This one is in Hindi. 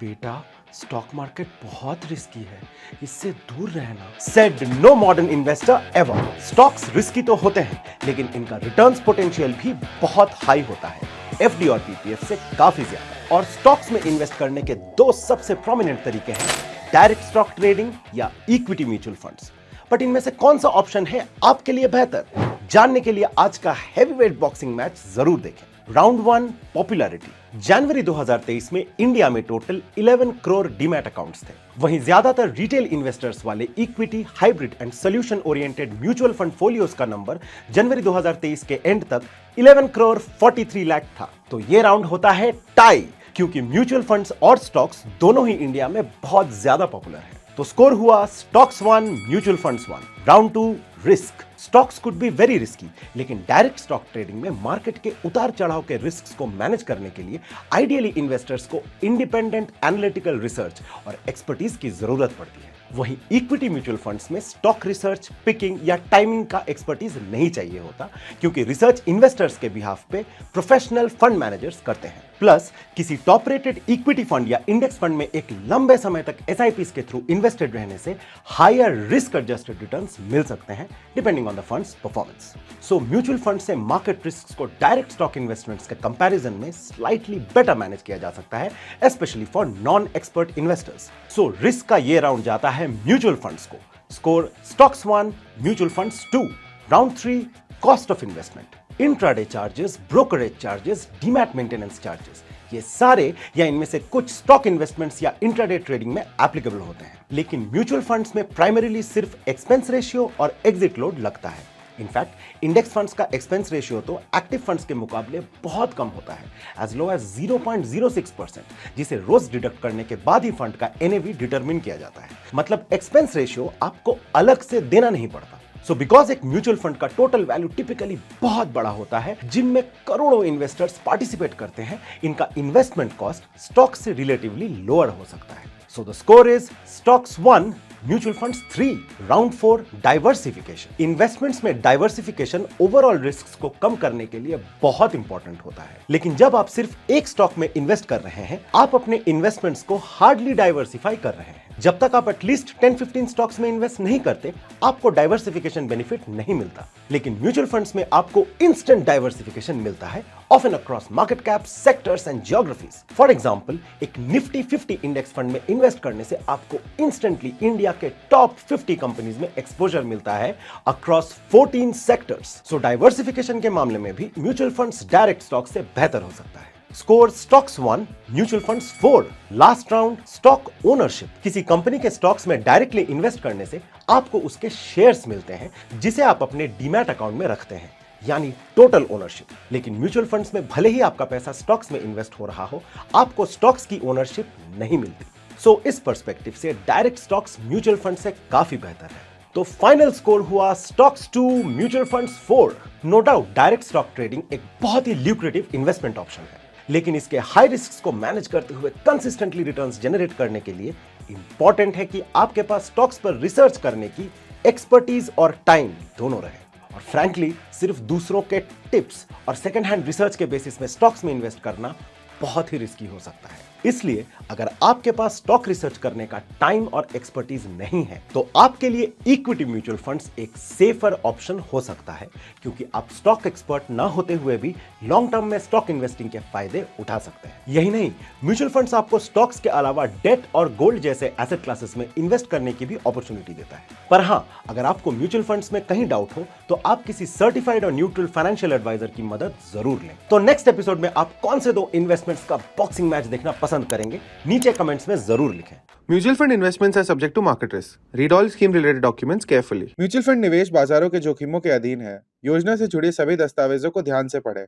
बेटा, स्टॉक मार्केट बहुत रिस्की है, इससे दूर रहना। Said know modern investor ever. Stocks risky तो होते हैं, लेकिन इनका रिटर्न्स पोटेंशियल भी बहुत हाई होता है, एफडी और पीपीएफ से काफी ज्यादा। और स्टॉक्स में इन्वेस्ट करने के दो सबसे प्रोमिनेंट तरीके हैं, डायरेक्ट स्टॉक ट्रेडिंग या इक्विटी म्यूचुअल फंड्स। बट इनमें से कौन सा ऑप्शन है आपके लिए बेहतर, जानने के लिए आज का हैवीवेट बॉक्सिंग मैच जरूर देखें। Round 1, popularity. जनवरी 2023 में इंडिया में टोटल 11 करोड़ डीमैट अकाउंट्स थे। वहीं ज्यादातर रिटेल इन्वेस्टर्स वाले equity, hybrid and solution oriented mutual fund folios का नंबर जनवरी 2023 के एंड तक 11 करोड़ 43 लाख था। तो ये राउंड होता है टाई, क्योंकि म्यूचुअल फंड्स और स्टॉक्स दोनों ही इंडिया में बहुत ज्यादा पॉपुलर है। तो स्कोर हुआ stocks 1, mutual funds 1। Round 2, risk. Stocks could be very risky, लेकिन डायरेक्ट स्टॉक ट्रेडिंग में मार्केट के उतार चढ़ाव के रिस्क को मैनेज करने के लिए आइडियली इन्वेस्टर्स को इंडिपेंडेंट एनालिटिकल रिसर्च और एक्सपर्टीज की जरूरत पड़ती है। वहीं इक्विटी म्यूचुअल फंड्स में स्टॉक रिसर्च, पिकिंग या टाइमिंग का एक्सपर्टीज नहीं चाहिए होता, क्योंकि रिसर्च इन्वेस्टर्स के बिहाफ पे प्रोफेशनल फंड मैनेजर्स करते हैं। प्लस किसी टॉप रेटेड इक्विटी फंड या इंडेक्स फंड में एक लंबे समय तक एसआईपीज के थ्रू इन्वेस्टेड रहने से हायर रिस्क एडजस्टेड रिटर्न्स मिल सकते हैं, depending on the funds performance. So mutual fund से मार्केट रिस्क को डायरेक्ट स्टॉक इन्वेस्टमेंट्स के कंपैरिजन में स्लाइटली बेटर मैनेज किया जा सकता है, specially for non expert investors. So risk का ये राउंड जाता है म्यूचुअल फंड्स को। Score stocks 1, mutual funds 2। Round 3, cost of investment. Intraday charges, brokerage charges, demat maintenance charges, ये सारे या इनमें से कुछ स्टॉक इन्वेस्टमेंट्स या इंट्राडे ट्रेडिंग में एप्लीकेबल होते हैं, लेकिन म्यूचुअल फंड्स में प्राइमरीली सिर्फ एक्सपेंस रेशियो और एग्जिट लोड लगता है। इनफैक्ट इंडेक्स फंड्स का एक्सपेंस रेशियो तो एक्टिव फंड्स के मुकाबले बहुत कम होता है, एज लो एज 0.06%, जिसे रोज डिडक्ट करने के बाद ही फंड का एनएवी डिटरमिन किया जाता है। मतलब एक्सपेंस रेशियो आपको अलग से देना नहीं पड़ता। सो बिकॉज एक म्यूचुअल फंड का टोटल वैल्यू टिपिकली बहुत बड़ा होता है, जिनमें करोड़ों इन्वेस्टर्स पार्टिसिपेट करते हैं, इनका इन्वेस्टमेंट कॉस्ट स्टॉक से रिलेटिवली लोअर हो सकता है। So the score is stocks 1, mutual funds 3। Round 4, diversification. Investments में डाइवर्सिफिकेशन ओवरऑल रिस्क को कम करने के लिए बहुत इंपॉर्टेंट होता है, लेकिन जब आप सिर्फ एक स्टॉक में इन्वेस्ट कर रहे हैं, आप अपने इन्वेस्टमेंट्स को हार्डली डाइवर्सिफाई कर रहे हैं। जब तक आप एटलीस्ट 10-15 स्टॉक्स में इन्वेस्ट नहीं करते, आपको डाइवर्सिफिकेशन बेनिफिट नहीं मिलता। लेकिन म्यूचुअल फंड्स में आपको इंस्टेंट डाइवर्सिफिकेशन मिलता है, often across market caps, sectors and geographies. For example, एक निफ्टी 50 इंडेक्स फंड में इन्वेस्ट करने से आपको इंस्टेंटली इंडिया के टॉप 50 कंपनीज में एक्सपोजर मिलता है अक्रॉस 14 सेक्टर्स। सो डाइवर्सिफिकेशन के मामले में भी म्यूचुअल फंड्स डायरेक्ट स्टॉक से बेहतर हो सकता है। Score stocks 1, mutual funds 4। Last round, stock ownership. किसी कंपनी के स्टॉक्स में डायरेक्टली इन्वेस्ट करने से आपको उसके शेयर्स मिलते हैं, जिसे आप अपने डीमैट अकाउंट में रखते हैं, यानी टोटल ओनरशिप। लेकिन म्यूचुअल फंड्स में भले ही आपका पैसा स्टॉक्स में इन्वेस्ट हो रहा हो, आपको स्टॉक्स की ओनरशिप नहीं मिलती। सो इस पर्सपेक्टिव से डायरेक्ट स्टॉक्स म्यूचुअल फंड से काफी बेहतर है। तो फाइनल स्कोर हुआ stocks 2, mutual funds 4। No doubt direct stock trading एक बहुत ही ल्यूक्रेटिव इन्वेस्टमेंट ऑप्शन है, लेकिन इसके हाई रिस्क को मैनेज करते हुए कंसिस्टेंटली रिटर्न्स जनरेट करने के लिए इंपॉर्टेंट है कि आपके पास स्टॉक्स पर रिसर्च करने की एक्सपर्टीज और टाइम दोनों रहे। और फ्रैंकली, सिर्फ दूसरों के टिप्स और सेकंड हैंड रिसर्च के बेसिस में स्टॉक्स में इन्वेस्ट करना बहुत ही रिस्की हो सकता है। इसलिए अगर आपके पास स्टॉक रिसर्च करने का टाइम और एक्सपर्टीज नहीं है, तो आपके लिए इक्विटी म्यूचुअल फंड्स एक सेफर ऑप्शन हो सकता है, क्योंकि आप स्टॉक एक्सपर्ट ना होते हुए भी लॉन्ग टर्म में स्टॉक इन्वेस्टिंग के फायदे उठा सकते हैं। यही नहीं, म्यूचुअल फंड्स आपको स्टॉक्स के अलावा डेट और गोल्ड जैसे एसेट क्लासेस में इन्वेस्ट करने की भी अपॉर्चुनिटी देता है। पर हाँ, अगर आपको म्यूचुअल फंड्स में कहीं डाउट हो, तो आप किसी सर्टिफाइड और न्यूट्रल फाइनेंशियल एडवाइजर की मदद जरूर लें। तो नेक्स्ट एपिसोड में आप कौन से दो इन्वेस्टमेंट्स का बॉक्सिंग मैच देखना पसंद करेंगे, नीचे कमेंट्स में जरूर लिखें। Mutual fund investments are subject to market risk. Read all scheme related documents carefully. Mutual fund निवेश बाजारों के जोखिमों के अधीन है। योजना से जुड़े सभी दस्तावेजों को ध्यान से पढ़ें।